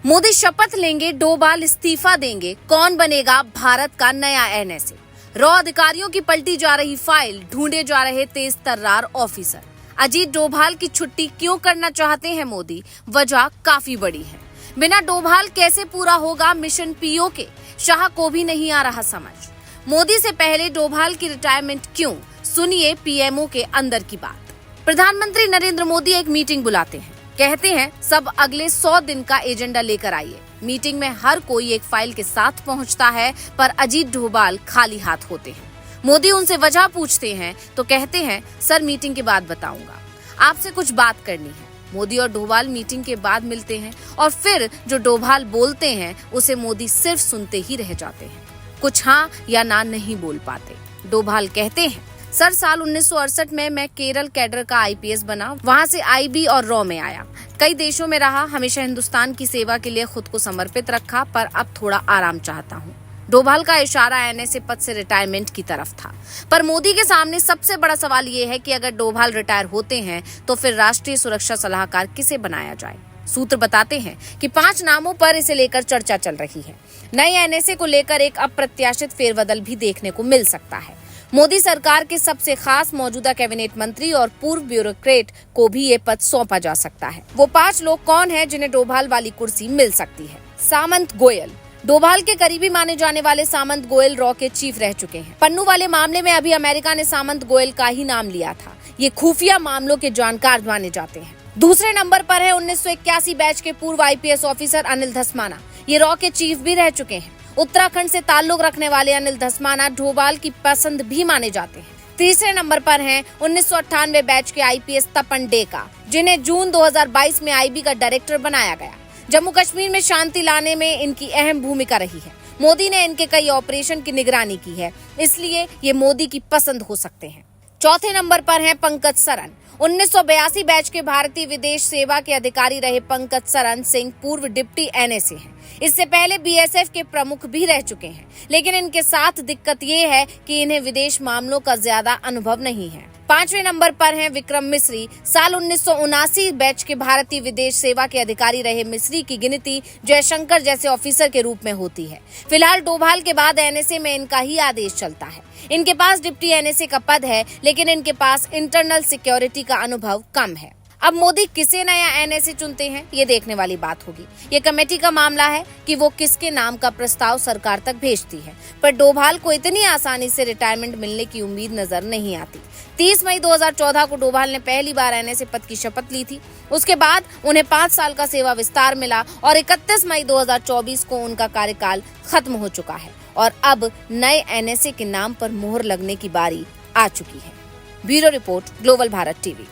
मोदी शपथ लेंगे, डोभाल इस्तीफा देंगे, कौन बनेगा भारत का नया एनएसए। रॉ अधिकारियों की पलटी जा रही फाइल, ढूंढे जा रहे तेज तर्रार ऑफिसर। अजीत डोभाल की छुट्टी क्यों करना चाहते हैं मोदी? वजह काफी बड़ी है। बिना डोभाल कैसे पूरा होगा मिशन पीओ के? शाह को भी नहीं आ रहा समझ। मोदी से पहले डोभाल की रिटायरमेंट क्यों? सुनिए पीएमओ के अंदर की बात। प्रधानमंत्री नरेंद्र मोदी एक मीटिंग बुलाते हैं, कहते हैं सब अगले 100 दिन का एजेंडा लेकर आइए। मीटिंग में हर कोई एक फाइल के साथ पहुंचता है, पर अजीत डोभाल खाली हाथ होते हैं। मोदी उनसे वजह पूछते हैं तो कहते हैं सर मीटिंग के बाद बताऊंगा, आपसे कुछ बात करनी है। मोदी और डोभाल मीटिंग के बाद मिलते हैं और फिर जो डोभाल बोलते हैं उसे मोदी सिर्फ सुनते ही रह जाते हैं, कुछ हाँ या ना नहीं बोल पाते। डोभाल कहते हैं सर साल 1968 में मैं केरल कैडर का आईपीएस बना, वहाँ से आईबी और रॉ में आया, कई देशों में रहा, हमेशा हिंदुस्तान की सेवा के लिए खुद को समर्पित रखा, पर अब थोड़ा आराम चाहता हूँ। डोभाल का इशारा एनएसए पद से रिटायरमेंट की तरफ था। पर मोदी के सामने सबसे बड़ा सवाल ये है कि अगर डोभाल रिटायर होते हैं तो फिर राष्ट्रीय सुरक्षा सलाहकार किसे बनाया जाए। सूत्र बताते हैं कि 5 नामों पर इसे लेकर चर्चा चल रही है। नए एनएसए को लेकर एक अप्रत्याशित फेरबदल भी देखने को मिल सकता है। मोदी सरकार के सबसे खास मौजूदा कैबिनेट मंत्री और पूर्व ब्यूरोक्रेट को भी ये पद सौंपा जा सकता है। वो 5 लोग कौन हैं जिन्हें डोभाल वाली कुर्सी मिल सकती है? सामंत गोयल। डोभाल के करीबी माने जाने वाले सामंत गोयल रॉ के चीफ रह चुके हैं। पन्नू वाले मामले में अभी अमेरिका ने सामंत गोयल का ही नाम लिया था। ये खुफिया मामलों के जानकार माने जाते हैं। दूसरे नंबर पर है 1981 बैच के पूर्व आईपीएस ऑफिसर अनिल धस्माना। ये रॉ के चीफ भी रह चुके हैं। उत्तराखंड से ताल्लुक रखने वाले अनिल धस्माना डोभाल की पसंद भी माने जाते हैं। तीसरे नंबर पर हैं 1998 बैच के आईपीएस तपन डेका, जिन्हें जून 2022 में आईबी का डायरेक्टर बनाया गया। जम्मू कश्मीर में शांति लाने में इनकी अहम भूमिका रही है। मोदी ने इनके कई ऑपरेशन की निगरानी की है, इसलिए ये मोदी की पसंद हो सकते हैं। चौथे नंबर पर हैं पंकज सरन। 1982 बैच के भारतीय विदेश सेवा के अधिकारी रहे पंकज सरन सिंह पूर्व डिप्टी एनएसए हैं। इससे पहले बीएसएफ के प्रमुख भी रह चुके हैं, लेकिन इनके साथ दिक्कत ये है कि इन्हें विदेश मामलों का ज्यादा अनुभव नहीं है। 5वें नंबर पर हैं विक्रम मिस्री। साल 1979 बैच के भारतीय विदेश सेवा के अधिकारी रहे मिस्री की गिनती जयशंकर जैसे ऑफिसर के रूप में होती है। फिलहाल डोभाल के बाद एनएसए में इनका ही आदेश चलता है। इनके पास डिप्टी एनएसए का पद है, लेकिन इनके पास इंटरनल सिक्योरिटी का अनुभव कम है। अब मोदी किसे नया एनएसए चुनते हैं, ये देखने वाली बात होगी। ये कमेटी का मामला है कि वो किसके नाम का प्रस्ताव सरकार तक भेजती है, पर डोभाल को इतनी आसानी से रिटायरमेंट मिलने की उम्मीद नजर नहीं आती। 30 मई 2014 को डोभाल ने पहली बार एनएसए पद की शपथ ली थी। उसके बाद उन्हें 5 साल का सेवा विस्तार मिला और 31 मई 2024 को उनका कार्यकाल खत्म हो चुका है और अब नए एनएसए के नाम पर मोहर लगने की बारी आ चुकी है। Bureau report, global Bharat TV.